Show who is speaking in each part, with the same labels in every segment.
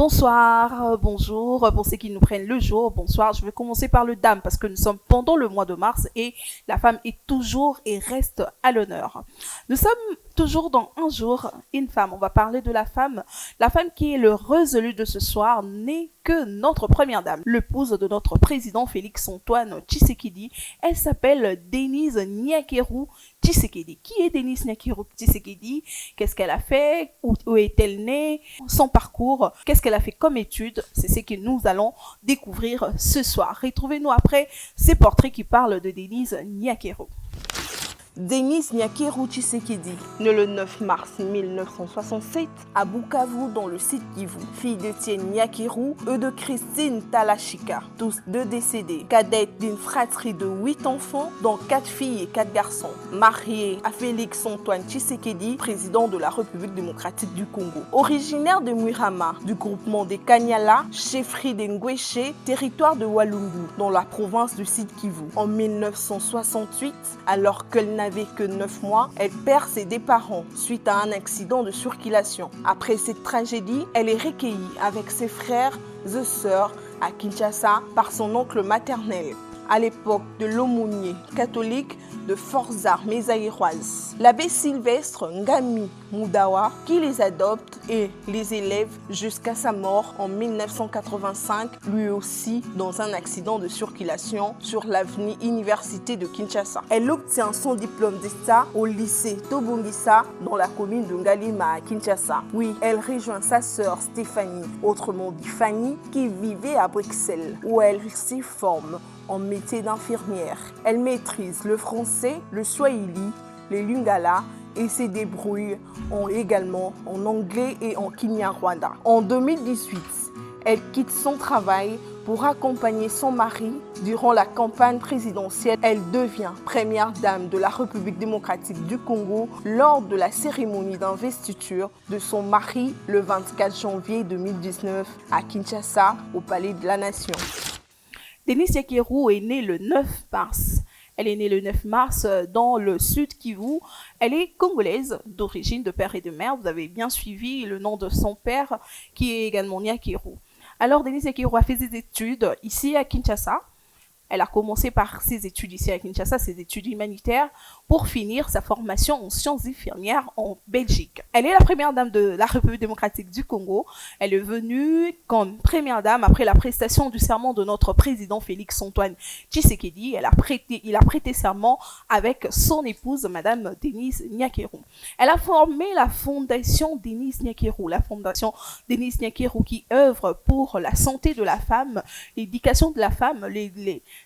Speaker 1: Bonsoir, bonjour, pour ceux qui nous prennent le jour, bonsoir. Je vais commencer par le dame parce que nous sommes pendant le mois de mars et la femme est toujours et reste à l'honneur. Nous sommes toujours dans un jour, une femme. On va parler de la femme qui est l'heureuse élue de ce soir n'est que notre première dame, l'épouse de notre président Félix-Antoine Tshisekedi. Elle s'appelle Denise Nyakeru Tshisekedi. Qui est Denise Nyakeru Tshisekedi? Qu'est-ce qu'elle a fait? Où est-elle née? Son parcours? Qu'est-ce qu'elle a fait comme études? C'est ce que nous allons découvrir ce soir. Retrouvez-nous après ces portraits qui parlent de Denise Nyakeru.
Speaker 2: Denise Nyakeru Tshisekedi, née le 9 mars 1967 à Bukavu dans le sud Kivu, fille d'Etienne Nyakeru et de Christine Talashika, tous deux décédés, cadette d'une fratrie de 8 enfants, dont 4 filles et 4 garçons, mariée à Félix-Antoine Tshisekedi, président de la République démocratique du Congo. Originaire de Muirama, du groupement des Kanyala, chefferie des Ngweshe, territoire de Walungu, dans la province du sud Kivu. En 1968, alors qu'elle n'avait que 9 mois, elle perd ses deux parents suite à un accident de circulation. Après cette tragédie, elle est recueillie avec ses frères et sœurs à Kinshasa par son oncle maternel, à l'époque de l'aumônier catholique de Forces armées aéroises, l'abbé Sylvestre Ngami Mudawa, qui les adopte et les élève jusqu'à sa mort en 1985, lui aussi dans un accident de circulation sur l'avenue Université de Kinshasa. Elle obtient son diplôme d'État au lycée Tobongisa dans la commune de Ngalima à Kinshasa. Puis elle rejoint sa sœur Stéphanie, autrement dit Fanny, qui vivait à Bruxelles, où elle s'y forme en métier d'infirmière. Elle maîtrise le français, le swahili, le lingala et se débrouille également en anglais et en kinyarwanda. En 2018, elle quitte son travail pour accompagner son mari durant la campagne présidentielle. Elle devient première dame de la République démocratique du Congo lors de la cérémonie d'investiture de son mari le 24 janvier 2019 à Kinshasa, au Palais de la Nation.
Speaker 1: Denise Nyakeru est née le 9 mars. Elle est née le 9 mars dans le sud Kivu. Elle est congolaise d'origine de père et de mère. Vous avez bien suivi le nom de son père qui est également Nyakeru. Alors Denise Nyakeru a fait ses études ici à Kinshasa. Elle a commencé par ses études ici à Kinshasa, ses études humanitaires, pour finir sa formation en sciences infirmières en Belgique. Elle est la première dame de la République démocratique du Congo. Elle est venue comme première dame après la prestation du serment de notre président Félix-Antoine Tshisekedi. Il a prêté serment avec son épouse, Madame Denise Nyakeru. Elle a formé la fondation Denise Nyakeru, la fondation Denise Nyakeru qui œuvre pour la santé de la femme, l'éducation de la femme,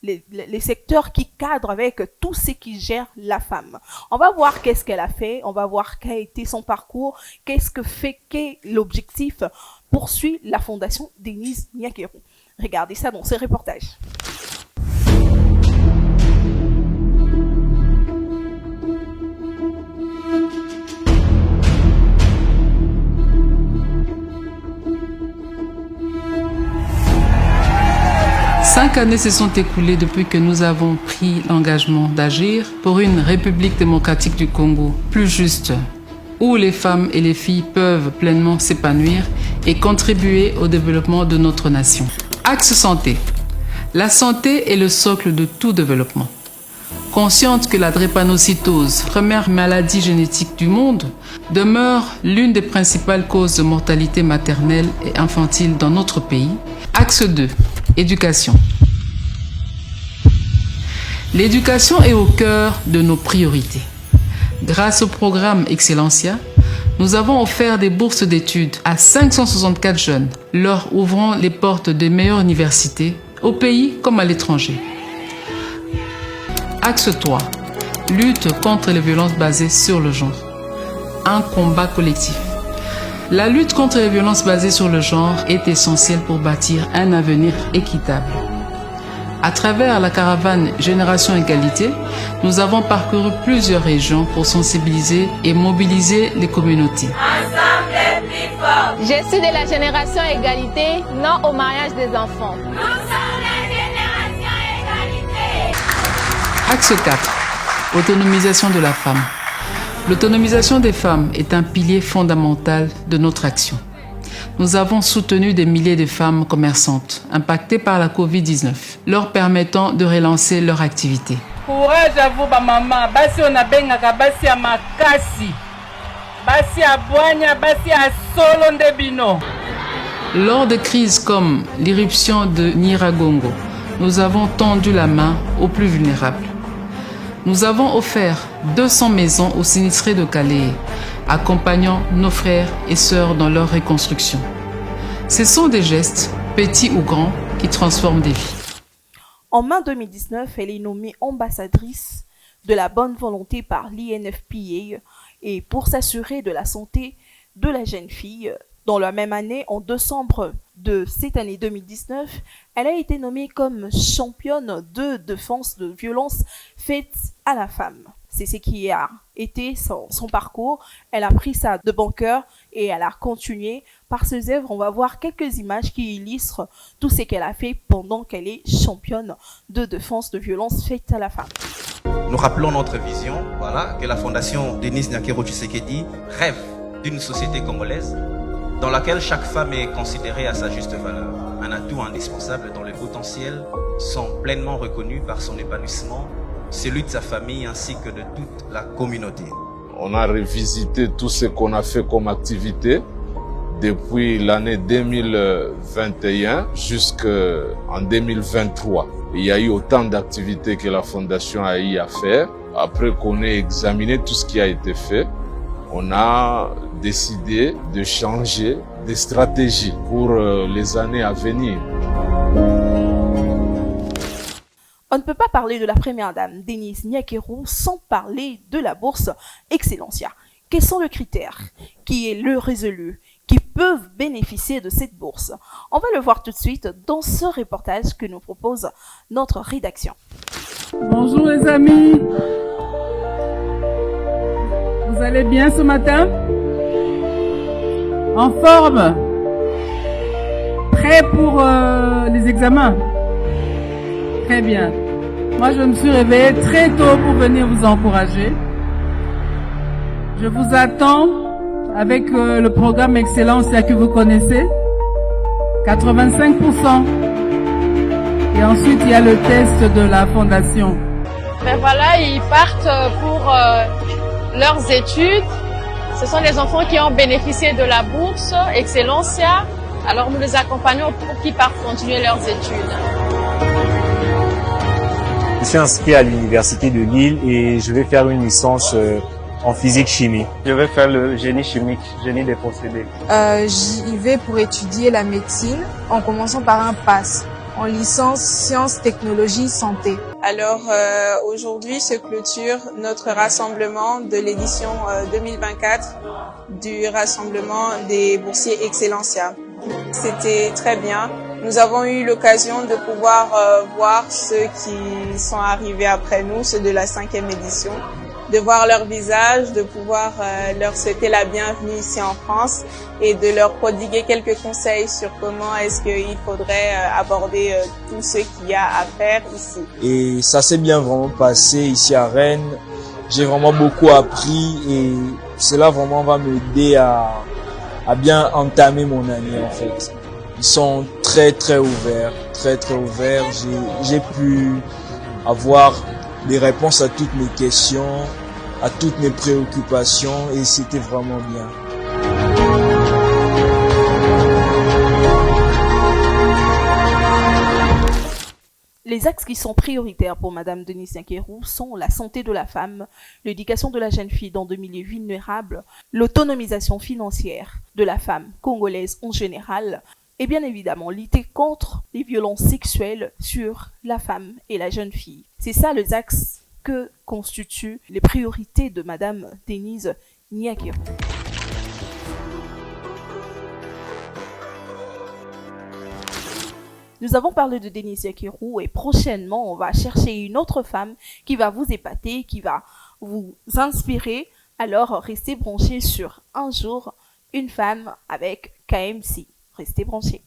Speaker 1: les secteurs qui cadrent avec tout ce qui gère la femme. On va voir qu'est-ce qu'elle a fait, on va voir quel a été son parcours, quel est l'objectif poursuit la fondation Denise Nyakeru. Regardez ça dans ce reportage.
Speaker 3: Cinq années se sont écoulées depuis que nous avons pris l'engagement d'agir pour une République démocratique du Congo plus juste, où les femmes et les filles peuvent pleinement s'épanouir et contribuer au développement de notre nation. Axe santé. La santé est le socle de tout développement. Consciente que la drépanocytose, première maladie génétique du monde, demeure l'une des principales causes de mortalité maternelle et infantile dans notre pays. Axe 2. Éducation. L'éducation est au cœur de nos priorités. Grâce au programme Excellencia, nous avons offert des bourses d'études à 564 jeunes, leur ouvrant les portes des meilleures universités, au pays comme à l'étranger. Axe 3. Lutte contre les violences basées sur le genre. Un combat collectif. La lutte contre les violences basées sur le genre est essentielle pour bâtir un avenir équitable. À travers la caravane Génération Égalité, nous avons parcouru plusieurs régions pour sensibiliser et mobiliser les communautés.
Speaker 4: Ensemble plus fort.
Speaker 5: Je suis de la Génération Égalité, non au mariage des enfants.
Speaker 4: Nous sommes la Génération Égalité.
Speaker 3: Axe 4. Autonomisation de la femme. L'autonomisation des femmes est un pilier fondamental de notre action. nous avons soutenu des milliers de femmes commerçantes impactées par la Covid-19, leur permettant de relancer leur activité.
Speaker 6: Courage à vous, maman. Basi on a bengaka basi ya makasi. Basi ya boanya, basi ya solo ndebino.
Speaker 3: Lors de crises comme l'irruption de Nyiragongo, nous avons tendu la main aux plus vulnérables. Nous avons offert 200 maisons aux sinistrés de Calais, accompagnant nos frères et sœurs dans leur reconstruction. Ce sont des gestes, petits ou grands, qui transforment des vies.
Speaker 1: En mai 2019, elle est nommée ambassadrice de la bonne volonté par l'INFPA et pour s'assurer de la santé de la jeune fille. Dans la même année, en décembre de cette année 2019, elle a été nommée comme championne de défense de violences faites à la femme. C'est ce qui a été son parcours. Elle a pris ça de bon cœur et elle a continué. Par ses œuvres, on va voir quelques images qui illustrent tout ce qu'elle a fait pendant qu'elle est championne de défense de violences faites à la femme.
Speaker 7: Nous rappelons notre vision, voilà, que la fondation Denis Nyakero Tshisekedi rêve d'une société congolaise dans laquelle chaque femme est considérée à sa juste valeur, un atout indispensable dont les potentiels sont pleinement reconnus par son épanouissement, celui de sa famille ainsi que de toute la communauté.
Speaker 8: On a revisité tout ce qu'on a fait comme activité depuis l'année 2021 jusqu'en 2023. Il y a eu autant d'activités que la Fondation a eu à faire. Après qu'on ait examiné tout ce qui a été fait, on a décidé de changer de stratégie pour les années à venir.
Speaker 1: On ne peut pas parler de la première dame, Denise Nyakero, sans parler de la bourse Excellencia. Quels sont les critères qui est le résolu, qui peuvent bénéficier de cette bourse? On va le voir tout de suite dans ce reportage que nous propose notre rédaction.
Speaker 6: Bonjour les amis. Vous allez bien ce matin? En forme? Prêt pour les examens? Très bien. Moi, je me suis réveillée très tôt pour venir vous encourager. Je vous attends avec le programme Excellencia que vous connaissez. 85%. Et ensuite, il y a le test de la fondation.
Speaker 5: Ben voilà, ils partent pour leurs études. Ce sont les enfants qui ont bénéficié de la bourse Excellencia. Alors nous les accompagnons pour qu'ils partent continuer leurs études.
Speaker 9: Je suis inscrit à l'université de Lille et je vais faire une licence en physique-chimie.
Speaker 10: Je vais faire le génie chimique, génie des procédés.
Speaker 11: J'y vais pour étudier la médecine en commençant par un PASS, en licence sciences, technologies, santé.
Speaker 12: Alors aujourd'hui se clôture notre rassemblement de l'édition 2024 du rassemblement des boursiers Excellencia. C'était très bien. Nous avons eu l'occasion de pouvoir voir ceux qui sont arrivés après nous, ceux de la 5e édition, de voir leur visage, de pouvoir leur souhaiter la bienvenue ici en France et de leur prodiguer quelques conseils sur comment est-ce qu'il faudrait aborder tout ce qu'il y a à faire ici.
Speaker 13: Et ça s'est bien vraiment passé ici à Rennes. J'ai vraiment beaucoup appris et cela vraiment va m'aider à bien entamer mon année en fait. Ils sont très ouverts, très ouverts. J'ai pu avoir des réponses à toutes mes questions, à toutes mes préoccupations et c'était vraiment bien.
Speaker 1: Les axes qui sont prioritaires pour Madame Denise Nyakero sont la santé de la femme, l'éducation de la jeune fille dans des milieux vulnérables, l'autonomisation financière de la femme congolaise en général, et bien évidemment lutter contre les violences sexuelles sur la femme et la jeune fille. C'est ça les axes que constituent les priorités de Madame Denise Nyakero. Nous avons parlé de Denise Nyakero et prochainement on va chercher une autre femme qui va vous épater, qui va vous inspirer. Alors restez branchés sur Un jour, une femme avec KMC. Restez branchés.